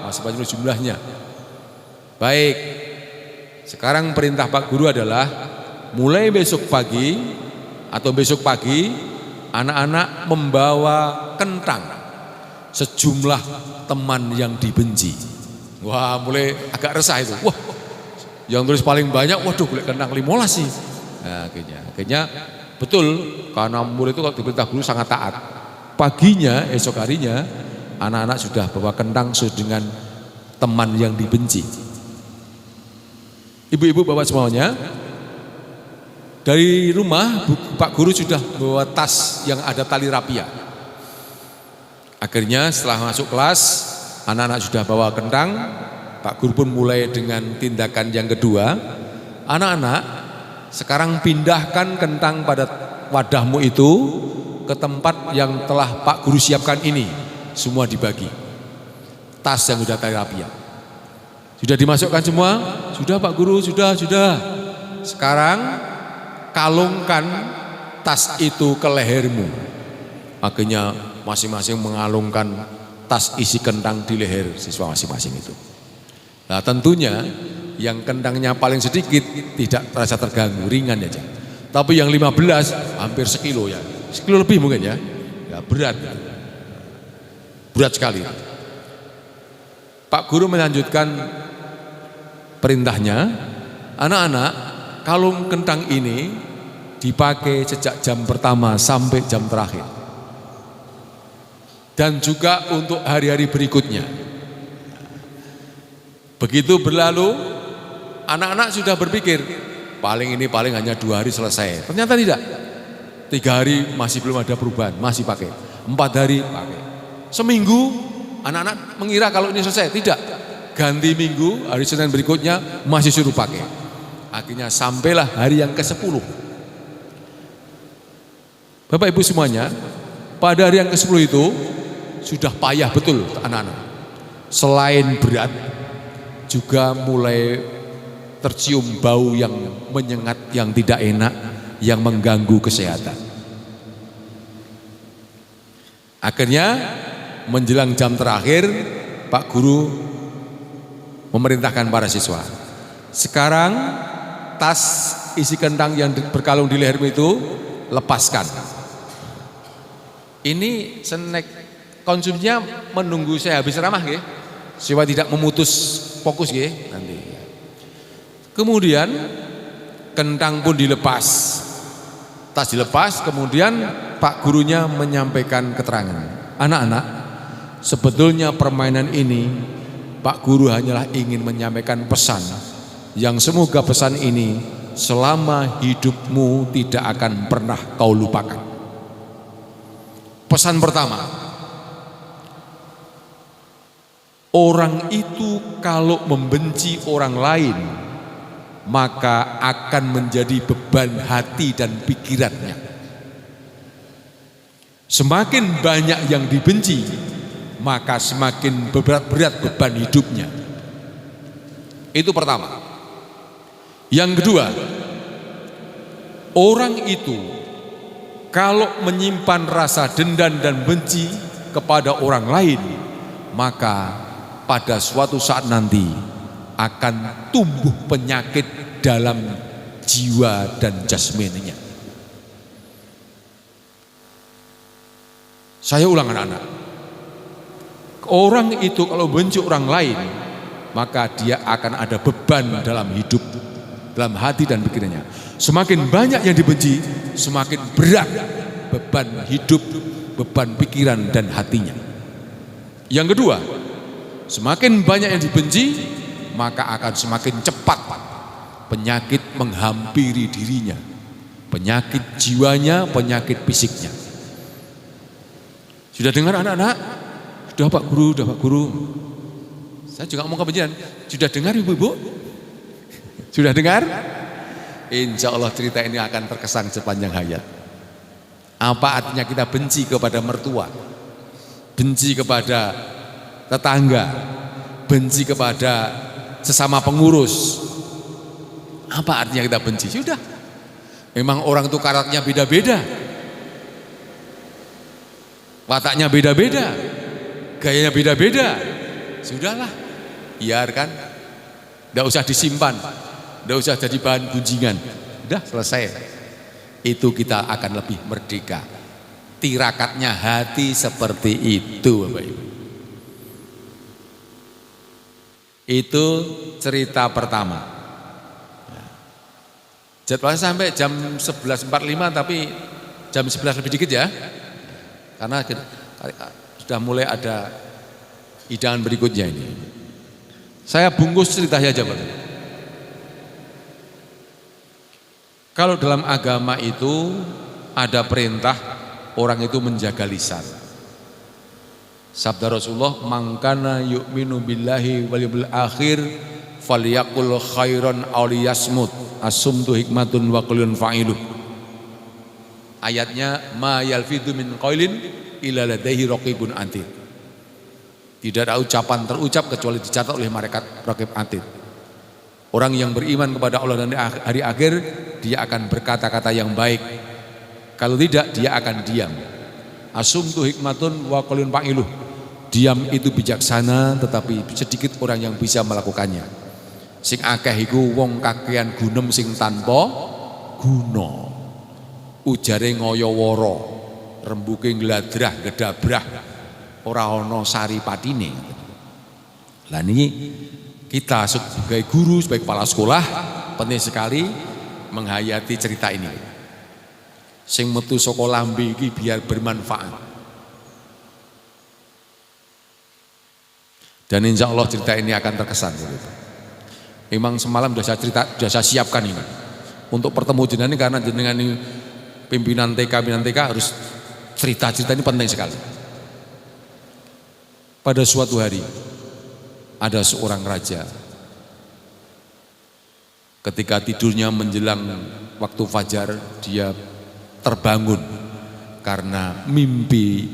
masih banyak jumlahnya. Baik, sekarang perintah Pak Guru adalah mulai besok pagi anak-anak membawa kentang sejumlah teman yang dibenci. Wah, mulai agak resah itu. Wah, yang tulis paling banyak, waduh, boleh kentang 15 sih. Nah, akhirnya betul, karena murid itu kalau diperintah guru sangat taat. Paginya, esok harinya, anak-anak sudah bawa kentang sesuai dengan teman yang dibenci. Ibu-ibu bawa semuanya. Dari rumah Pak Guru sudah bawa tas yang ada tali rapia. Akhirnya setelah masuk kelas, anak-anak sudah bawa kentang. Pak Guru pun mulai dengan tindakan yang kedua. Anak-anak, sekarang pindahkan kentang pada wadahmu itu ke tempat yang telah Pak Guru siapkan ini. Semua dibagi. Tas yang sudah tali rapia. Sudah dimasukkan semua? Sudah Pak Guru, sudah. Sekarang kalungkan tas itu ke lehermu. Akhirnya masing-masing mengalungkan tas isi kentang di leher siswa masing-masing itu. Nah, tentunya yang kentangnya paling sedikit tidak terasa terganggu, ringan aja. Tapi yang 15 hampir sekilo ya. Sekilo lebih mungkin ya. Ya berat. Berat sekali. Pak Guru melanjutkan perintahnya, anak-anak, kalung kentang ini dipakai sejak jam pertama sampai jam terakhir. Dan juga untuk hari-hari berikutnya. Begitu berlalu, anak-anak sudah berpikir, paling hanya 2 hari selesai. Ternyata tidak. 3 hari masih belum ada perubahan, masih pakai. 4 hari pakai. Seminggu, anak-anak mengira kalau ini selesai. Tidak. Ganti minggu, hari Senin berikutnya masih suruh pakai. Akhirnya sampailah hari yang ke-10. Bapak Ibu semuanya, pada hari yang ke-10 itu sudah payah betul anak-anak. Selain berat, juga mulai tercium bau yang menyengat, yang tidak enak, yang mengganggu kesehatan. Akhirnya menjelang jam terakhir, Pak Guru memerintahkan para siswa, sekarang tas isi kentang yang berkalung di lehermu itu lepaskan. Ini snack konsumsinya menunggu saya habis ceramah nggih, supaya tidak memutus fokus nggih nanti. Kemudian kentang pun dilepas, tas dilepas, kemudian Pak Gurunya menyampaikan keterangan. Anak-anak, sebetulnya permainan ini Pak Guru hanyalah ingin menyampaikan pesan yang semoga pesan ini selama hidupmu tidak akan pernah kau lupakan. Pesan pertama, orang itu kalau membenci orang lain maka akan menjadi beban hati dan pikirannya. Semakin banyak yang dibenci, maka semakin berat beban hidupnya. Itu pertama. Yang kedua, orang itu kalau menyimpan rasa dendam dan benci kepada orang lain, maka pada suatu saat nanti akan tumbuh penyakit dalam jiwa dan jasmaninya. Saya ulang anak-anak, orang itu kalau benci orang lain, maka dia akan ada beban dalam hidup, dalam hati dan pikirannya. Semakin banyak yang dibenci, semakin berat beban hidup, beban pikiran dan hatinya. Yang kedua, semakin banyak yang dibenci, maka akan semakin cepat penyakit menghampiri dirinya, penyakit jiwanya, penyakit fisiknya. Sudah dengar anak-anak? Sudah Pak Guru. Saya juga ngomong kebencian. Sudah dengar ibu-ibu? Sudah dengar? Insya Allah cerita ini akan terkesan sepanjang hayat. Apa artinya kita benci kepada mertua, benci kepada tetangga, benci kepada sesama pengurus? Apa artinya kita benci? Sudah. Memang orang itu karakternya beda-beda, wataknya beda-beda, gayanya beda-beda. sudahlah, biarkan, tidak usah disimpan, tidak usah jadi bahan gunjingan, udah selesai. Itu kita akan lebih merdeka. Tirakatnya hati seperti itu, Bapak Ibu. Itu cerita pertama. Jadwalnya sampai jam 11.45, tapi jam 11 lebih dikit ya. Karena sudah mulai ada hidangan berikutnya ini. Saya bungkus ceritanya aja, Pak. Kalau dalam agama itu ada perintah orang itu menjaga lisan. Sabda Rasulullah, "Mangkana yu'minu billahi wal yawmil akhir falyaqul khairan aw liyasmut. As-sumtu hikmatun wa qaulun fa'iluh." Ayatnya, "Ma yalfidu min qaulin illa ladaihi raqibun atid." Tidak ada ucapan terucap kecuali dicatat oleh malaikat raqib atid. Orang yang beriman kepada Allah dan hari akhir, dia akan berkata-kata yang baik. Kalau tidak, dia akan diam. As-sumtu hikmatun wa qaulun fa'iluh. Diam itu bijaksana, tetapi sedikit orang yang bisa melakukannya. Sing akeh iku wong kakean gunem sing tanpa guna. Ujare ngoyo-woro, rembuke ngladrah gedabrah, ora ana saripatine. Lah niki kita sebagai guru, sebagai kepala sekolah penting sekali menghayati cerita ini. Sing metu saka lambe iki biar bermanfaat. Dan insya Allah cerita ini akan terkesan. Memang semalam sudah saya siapkan ini untuk pertemu jenengan ini, karena jenengan ini pimpinan TK harus cerita-cerita ini penting sekali. Pada suatu hari ada seorang raja, ketika tidurnya menjelang waktu fajar, dia terbangun karena mimpi